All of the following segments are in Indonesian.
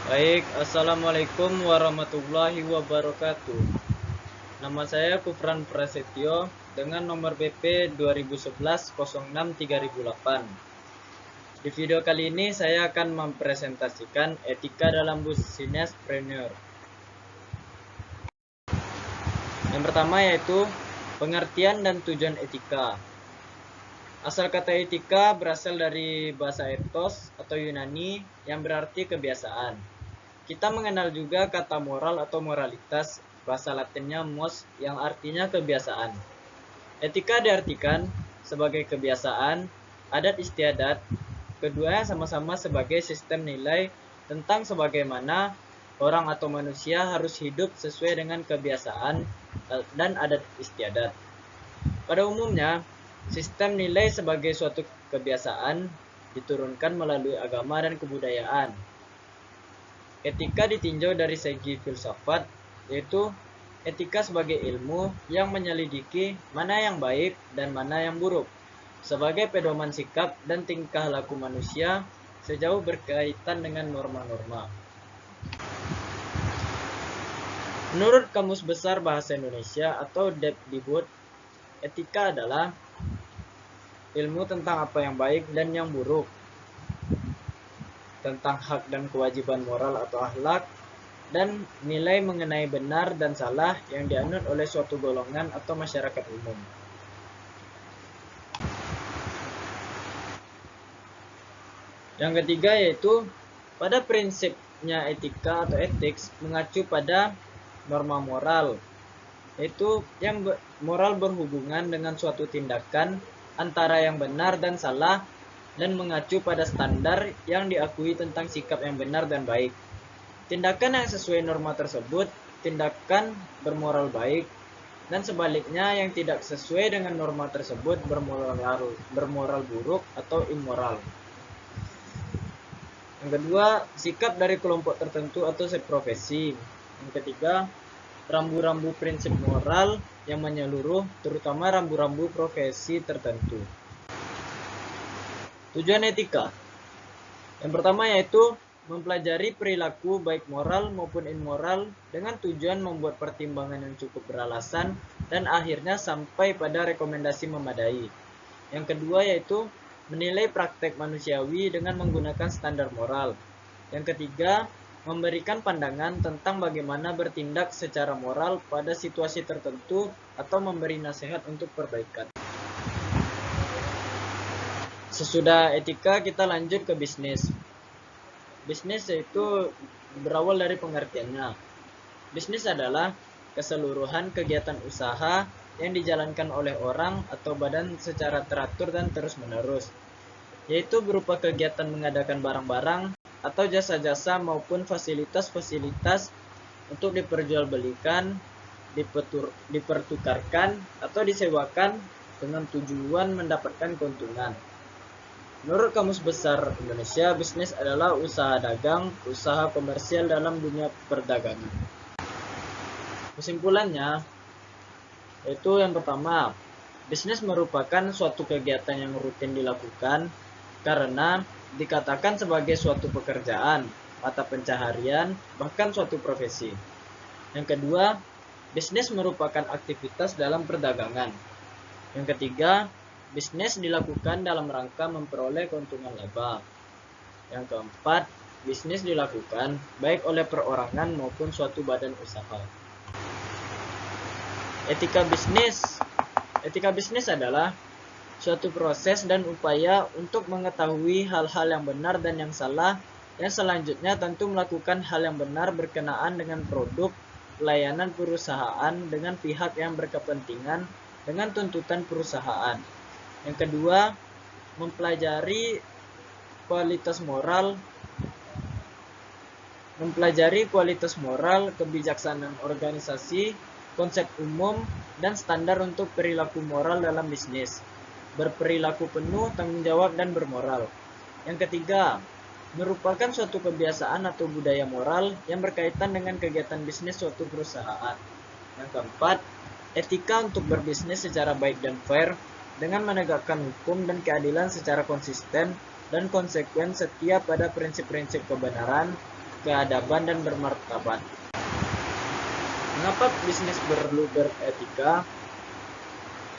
Baik, Assalamualaikum warahmatullahi wabarakatuh. Nama saya Kufran Prasetyo dengan nomor BP 2011-06-3008. Di video kali ini saya akan mempresentasikan etika dalam businesspreneur. Yang pertama yaitu pengertian dan tujuan etika. Asal kata etika berasal dari bahasa ethos atau Yunani yang berarti kebiasaan. Kita mengenal juga kata moral atau moralitas, bahasa Latinnya mos, yang artinya kebiasaan. Etika diartikan sebagai kebiasaan, adat istiadat, keduanya sama-sama sebagai sistem nilai tentang sebagaimana orang atau manusia harus hidup sesuai dengan kebiasaan dan adat istiadat. Pada umumnya, sistem nilai sebagai suatu kebiasaan diturunkan melalui agama dan kebudayaan. Etika ditinjau dari segi filsafat, yaitu etika sebagai ilmu yang menyelidiki mana yang baik dan mana yang buruk, sebagai pedoman sikap dan tingkah laku manusia sejauh berkaitan dengan norma-norma. Menurut Kamus Besar Bahasa Indonesia atau Depdikbud, etika adalah ilmu tentang apa yang baik dan yang buruk, tentang hak dan kewajiban moral atau akhlak, dan nilai mengenai benar dan salah yang dianut oleh suatu golongan atau masyarakat umum. Yang ketiga yaitu pada prinsipnya etika atau ethics mengacu pada norma moral, yaitu yang moral berhubungan dengan suatu tindakan antara yang benar dan salah dan mengacu pada standar yang diakui tentang sikap yang benar dan baik. Tindakan yang sesuai norma tersebut tindakan bermoral baik, dan sebaliknya yang tidak sesuai dengan norma tersebut bermoral buruk atau immoral. Yang kedua, sikap dari kelompok tertentu atau seprofesi. Yang ketiga, rambu-rambu prinsip moral yang menyeluruh, terutama rambu-rambu profesi tertentu. Tujuan etika. Yang pertama yaitu mempelajari perilaku baik moral maupun immoral dengan tujuan membuat pertimbangan yang cukup beralasan dan akhirnya sampai pada rekomendasi memadai. Yang kedua yaitu menilai praktek manusiawi dengan menggunakan standar moral. Yang ketiga, memberikan pandangan tentang bagaimana bertindak secara moral pada situasi tertentu atau memberi nasihat untuk perbaikan. Sesudah etika kita lanjut ke bisnis. Bisnis yaitu berawal dari pengertiannya. Bisnis adalah keseluruhan kegiatan usaha yang dijalankan oleh orang atau badan secara teratur dan terus-menerus, yaitu berupa kegiatan mengadakan barang-barang atau jasa-jasa maupun fasilitas-fasilitas untuk diperjualbelikan, dipertukarkan, atau disewakan dengan tujuan mendapatkan keuntungan. Menurut Kamus Besar Indonesia, bisnis adalah usaha dagang, usaha komersial dalam dunia perdagangan. Kesimpulannya, yaitu yang pertama, bisnis merupakan suatu kegiatan yang rutin dilakukan karena dikatakan sebagai suatu pekerjaan, mata pencaharian, bahkan suatu profesi. Yang kedua, bisnis merupakan aktivitas dalam perdagangan. Yang ketiga, bisnis dilakukan dalam rangka memperoleh keuntungan laba. Yang keempat, bisnis dilakukan baik oleh perorangan maupun suatu badan usaha. Etika bisnis adalah suatu proses dan upaya untuk mengetahui hal-hal yang benar dan yang salah, yang selanjutnya tentu melakukan hal yang benar berkenaan dengan produk, pelayanan perusahaan dengan pihak yang berkepentingan dengan tuntutan perusahaan. Yang kedua, mempelajari kualitas moral, kebijaksanaan organisasi, konsep umum, dan standar untuk perilaku moral dalam bisnis. Berperilaku penuh, tanggung jawab, dan bermoral. Yang ketiga, merupakan suatu kebiasaan atau budaya moral yang berkaitan dengan kegiatan bisnis suatu perusahaan. Yang keempat, etika untuk berbisnis secara baik dan fair dengan menegakkan hukum dan keadilan secara konsisten dan konsekuen setia pada prinsip-prinsip kebenaran, keadaban, dan bermartabat. Mengapa bisnis perlu beretika?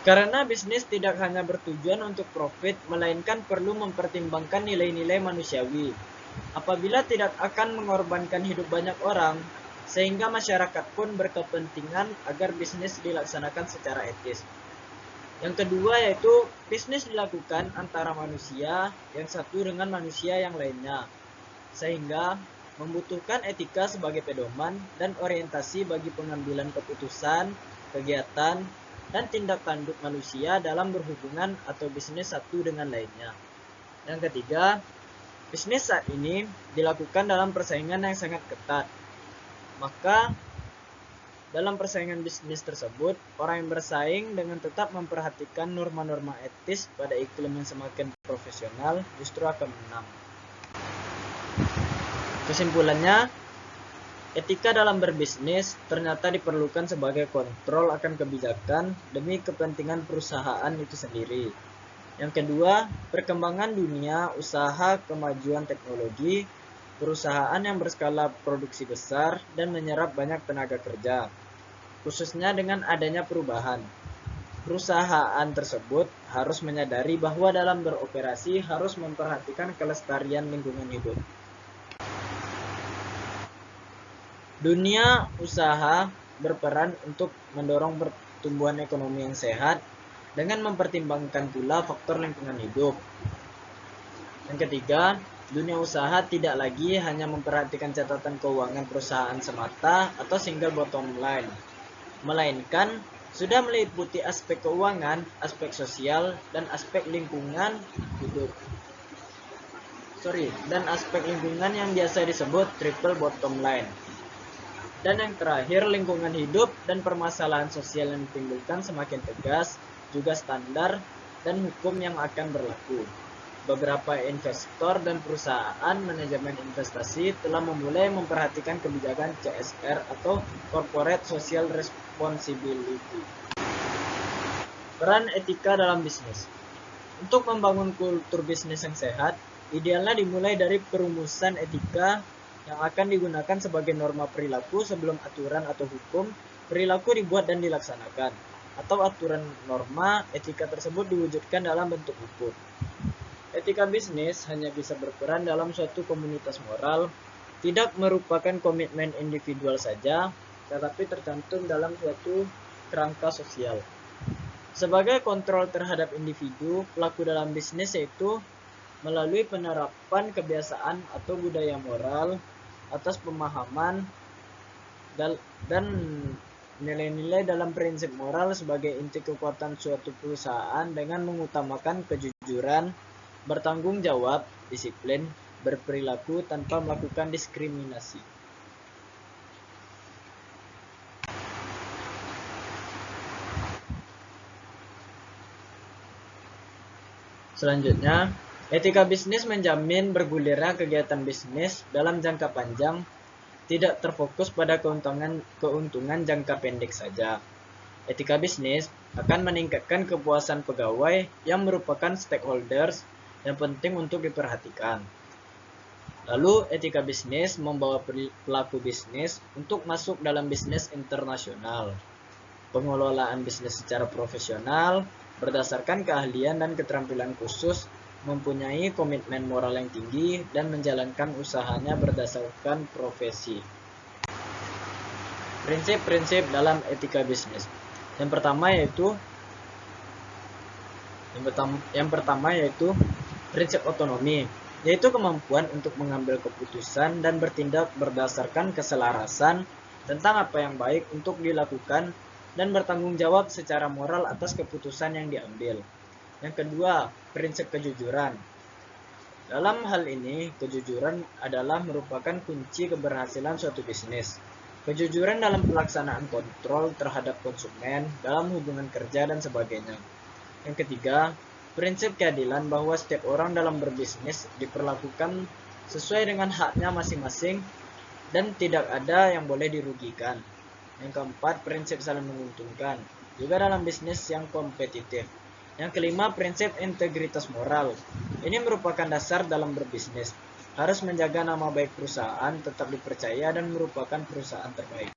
Karena bisnis tidak hanya bertujuan untuk profit, melainkan perlu mempertimbangkan nilai-nilai manusiawi. Apabila tidak akan mengorbankan hidup banyak orang, sehingga masyarakat pun berkepentingan agar bisnis dilaksanakan secara etis. Yang kedua yaitu bisnis dilakukan antara manusia yang satu dengan manusia yang lainnya, sehingga membutuhkan etika sebagai pedoman dan orientasi bagi pengambilan keputusan, kegiatan, dan tindak tanduk manusia dalam berhubungan atau bisnis satu dengan lainnya. Yang ketiga, bisnis saat ini dilakukan dalam persaingan yang sangat ketat. Maka dalam persaingan bisnis tersebut, orang yang bersaing dengan tetap memperhatikan norma-norma etis pada iklim yang semakin profesional justru akan menang. Kesimpulannya, etika dalam berbisnis ternyata diperlukan sebagai kontrol akan kebijakan demi kepentingan perusahaan itu sendiri. Yang kedua, perkembangan dunia, usaha, kemajuan teknologi, perusahaan yang berskala produksi besar dan menyerap banyak tenaga kerja. Khususnya dengan adanya perubahan, perusahaan tersebut harus menyadari bahwa dalam beroperasi harus memperhatikan kelestarian lingkungan hidup. Dunia usaha berperan untuk mendorong pertumbuhan ekonomi yang sehat dengan mempertimbangkan pula faktor lingkungan hidup. Yang ketiga, dunia usaha tidak lagi hanya memperhatikan catatan keuangan perusahaan semata atau single bottom line, melainkan sudah meliputi aspek keuangan, aspek sosial, dan aspek lingkungan hidup. Dan aspek lingkungan yang biasa disebut triple bottom line. Dan yang terakhir, lingkungan hidup dan permasalahan sosial yang ditimbulkan semakin tegas, juga standar dan hukum yang akan berlaku. Beberapa investor dan perusahaan manajemen investasi telah memulai memperhatikan kebijakan CSR atau Corporate Social Responsibility. Peran etika dalam bisnis. Untuk membangun kultur bisnis yang sehat, idealnya dimulai dari perumusan etika yang akan digunakan sebagai norma perilaku sebelum aturan atau hukum perilaku dibuat dan dilaksanakan, atau aturan norma etika tersebut diwujudkan dalam bentuk hukum. Etika bisnis hanya bisa berperan dalam suatu komunitas moral, tidak merupakan komitmen individual saja, tetapi tercantum dalam suatu kerangka sosial. Sebagai kontrol terhadap individu, pelaku dalam bisnis yaitu melalui penerapan kebiasaan atau budaya moral atas pemahaman dan nilai-nilai dalam prinsip moral sebagai inti kekuatan suatu perusahaan dengan mengutamakan kejujuran, bertanggung jawab, disiplin, berperilaku tanpa melakukan diskriminasi. Selanjutnya, etika bisnis menjamin bergulirnya kegiatan bisnis dalam jangka panjang, tidak terfokus pada keuntungan jangka pendek saja. Etika bisnis akan meningkatkan kepuasan pegawai yang merupakan stakeholders yang penting untuk diperhatikan. Lalu, etika bisnis membawa pelaku bisnis untuk masuk dalam bisnis internasional. Pengelolaan bisnis secara profesional berdasarkan keahlian dan keterampilan khusus, mempunyai komitmen moral yang tinggi, dan menjalankan usahanya berdasarkan profesi. Prinsip-prinsip dalam etika bisnis. Yang pertama yaitu prinsip otonomi, yaitu kemampuan untuk mengambil keputusan dan bertindak berdasarkan keselarasan tentang apa yang baik untuk dilakukan dan bertanggung jawab secara moral atas keputusan yang diambil. Yang kedua, prinsip kejujuran. Dalam hal ini, kejujuran adalah merupakan kunci keberhasilan suatu bisnis. Kejujuran dalam pelaksanaan kontrol terhadap konsumen, dalam hubungan kerja, dan sebagainya. Yang ketiga, prinsip keadilan bahwa setiap orang dalam berbisnis diperlakukan sesuai dengan haknya masing-masing dan tidak ada yang boleh dirugikan. Yang keempat, prinsip saling menguntungkan, juga dalam bisnis yang kompetitif. Yang kelima, prinsip integritas moral. Ini merupakan dasar dalam berbisnis. harus menjaga nama baik perusahaan tetap dipercaya dan merupakan perusahaan terbaik.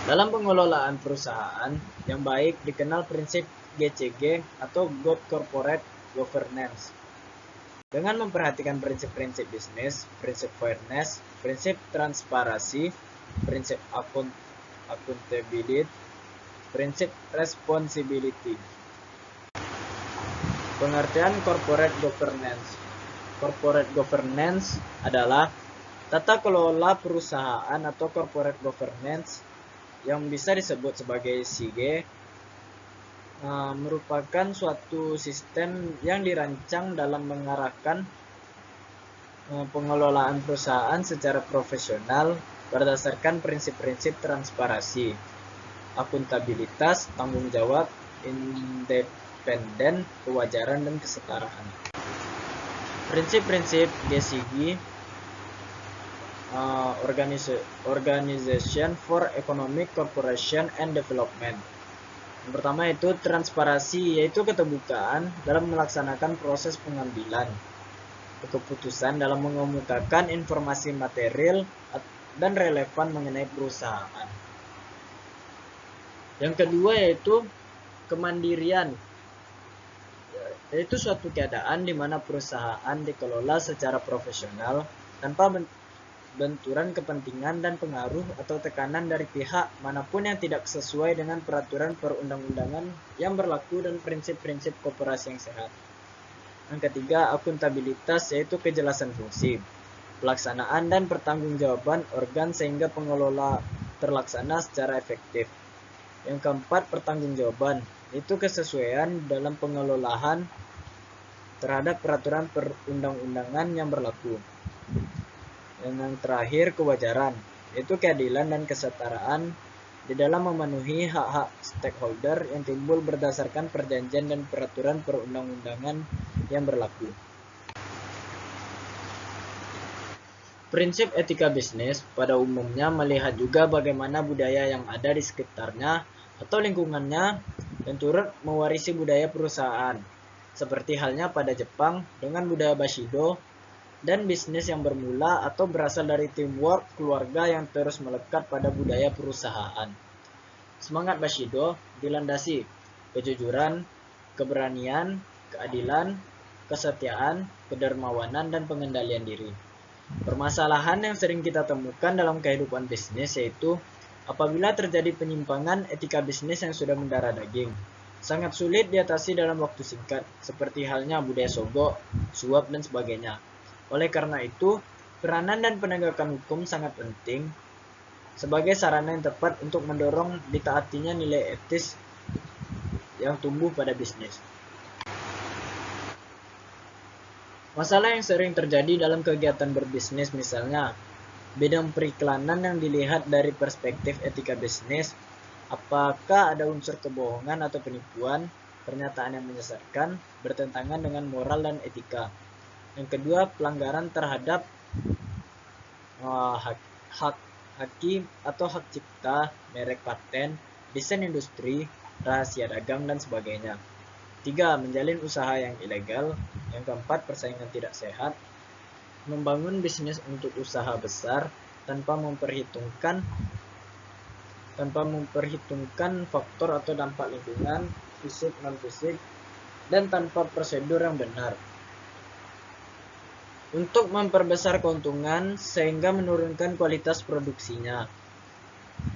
Dalam pengelolaan perusahaan yang baik dikenal prinsip GCG atau Good Corporate Governance. Dengan memperhatikan prinsip-prinsip bisnis, prinsip fairness, prinsip transparansi, prinsip accountability, prinsip responsibility. Pengertian corporate governance. Corporate governance adalah tata kelola perusahaan atau corporate governance yang bisa disebut sebagai CG, merupakan suatu sistem yang dirancang dalam mengarahkan pengelolaan perusahaan secara profesional berdasarkan prinsip-prinsip transparansi, akuntabilitas, tanggung jawab, independen, kewajaran, dan kesetaraan. Prinsip-prinsip GCG, Organization for Economic Cooperation and Development. Yang pertama itu transparansi, yaitu keterbukaan dalam melaksanakan proses pengambilan keputusan dalam mengemukakan informasi material dan relevan mengenai perusahaan. Yang kedua yaitu kemandirian, yaitu suatu keadaan di mana perusahaan dikelola secara profesional tanpa benturan kepentingan dan pengaruh atau tekanan dari pihak manapun yang tidak sesuai dengan peraturan perundang-undangan yang berlaku dan prinsip-prinsip koperasi yang sehat. Yang ketiga, akuntabilitas, yaitu kejelasan fungsi, pelaksanaan dan pertanggungjawaban organ sehingga pengelola terlaksana secara efektif. Yang keempat, pertanggungjawaban, yaitu kesesuaian dalam pengelolaan terhadap peraturan perundang-undangan yang berlaku. Yang terakhir, kewajaran, yaitu keadilan dan kesetaraan di dalam memenuhi hak-hak stakeholder yang timbul berdasarkan perjanjian dan peraturan perundang-undangan yang berlaku. Prinsip etika bisnis pada umumnya melihat juga bagaimana budaya yang ada di sekitarnya atau lingkungannya yang turut mewarisi budaya perusahaan, seperti halnya pada Jepang dengan budaya Bushido, dan bisnis yang bermula atau berasal dari teamwork keluarga yang terus melekat pada budaya perusahaan. Semangat Bushido dilandasi kejujuran, keberanian, keadilan, kesetiaan, kedermawanan, dan pengendalian diri. Permasalahan yang sering kita temukan dalam kehidupan bisnis yaitu apabila terjadi penyimpangan etika bisnis yang sudah mendarah daging, sangat sulit diatasi dalam waktu singkat, seperti halnya budaya sogok, suap, dan sebagainya. Oleh karena itu, peranan dan penegakan hukum sangat penting sebagai sarana yang tepat untuk mendorong ditaatinya nilai etis yang tumbuh pada bisnis. Masalah yang sering terjadi dalam kegiatan berbisnis misalnya, bidang periklanan yang dilihat dari perspektif etika bisnis, apakah ada unsur kebohongan atau penipuan, pernyataan yang menyesatkan, bertentangan dengan moral dan etika. Yang kedua, pelanggaran terhadap hak hakim atau hak cipta, merek paten, desain industri, rahasia dagang, dan sebagainya. 3. Menjalin usaha yang ilegal. Yang keempat, persaingan tidak sehat. Membangun bisnis untuk usaha besar tanpa memperhitungkan faktor atau dampak lingkungan, fisik, non-fisik, dan tanpa prosedur yang benar. Untuk memperbesar keuntungan sehingga menurunkan kualitas produksinya.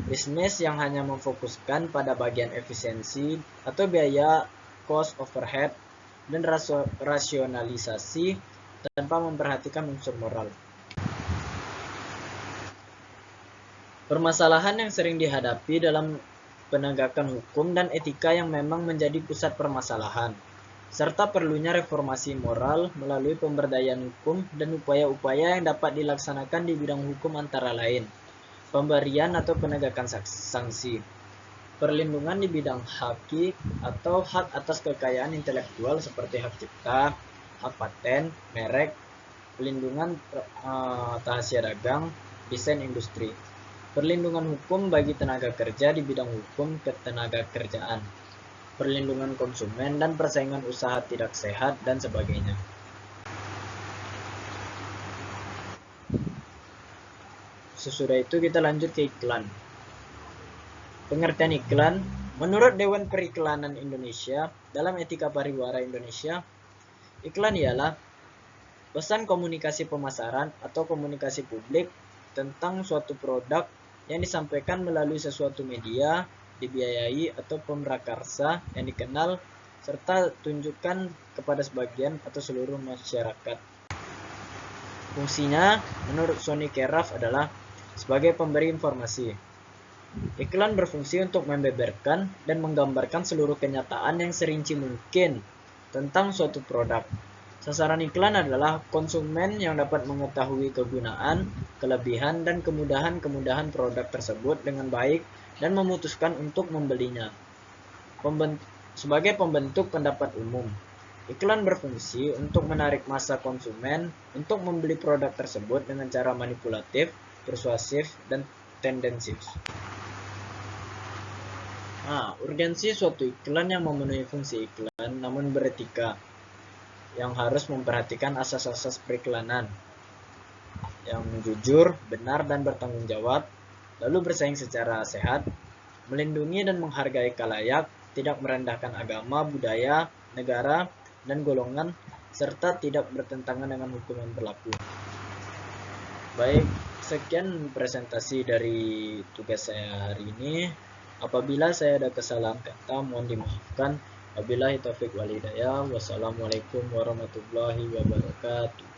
Bisnis yang hanya memfokuskan pada bagian efisiensi atau biaya cost overhead dan rasionalisasi tanpa memperhatikan unsur moral. Permasalahan yang sering dihadapi dalam penegakan hukum dan etika yang memang menjadi pusat permasalahan, serta perlunya reformasi moral melalui pemberdayaan hukum dan upaya-upaya yang dapat dilaksanakan di bidang hukum antara lain, pemberian atau penegakan sanksi, perlindungan di bidang haki atau hak atas kekayaan intelektual seperti hak cipta, hak paten, merek, pelindungan rahasia dagang, desain industri, perlindungan hukum bagi tenaga kerja di bidang hukum ketenagakerjaan, perlindungan konsumen dan persaingan usaha tidak sehat, dan sebagainya. sesudah itu kita lanjut ke iklan. Pengertian iklan, menurut Dewan Periklanan Indonesia, dalam Etika Pariwara Indonesia, iklan ialah pesan komunikasi pemasaran atau komunikasi publik tentang suatu produk yang disampaikan melalui sesuatu media, dibiayai atau pemrakarsa yang dikenal, serta tunjukkan kepada sebagian atau seluruh masyarakat. Fungsinya, menurut Sonny Keraf adalah sebagai pemberi informasi. Iklan berfungsi untuk membeberkan dan menggambarkan seluruh kenyataan yang serinci mungkin tentang suatu produk. Sasaran iklan adalah konsumen yang dapat mengetahui kegunaan, kelebihan, dan kemudahan-kemudahan produk tersebut dengan baik dan memutuskan untuk membelinya. Sebagai pembentuk pendapat umum, iklan berfungsi untuk menarik massa konsumen untuk membeli produk tersebut dengan cara manipulatif, persuasif, dan tendensius. Urgensi suatu iklan yang memenuhi fungsi iklan namun beretika, yang harus memperhatikan asas-asas periklanan, yang jujur, benar, dan bertanggung jawab, lalu bersaing secara sehat, melindungi dan menghargai khalayak, tidak merendahkan agama, budaya, negara, dan golongan, serta tidak bertentangan dengan hukum yang berlaku. Baik, sekian presentasi dari tugas saya hari ini. Apabila saya ada kesalahan kata, mohon dimaafkan. Wabillahi taufiq wal hidayah. Wassalamualaikum warahmatullahi wabarakatuh.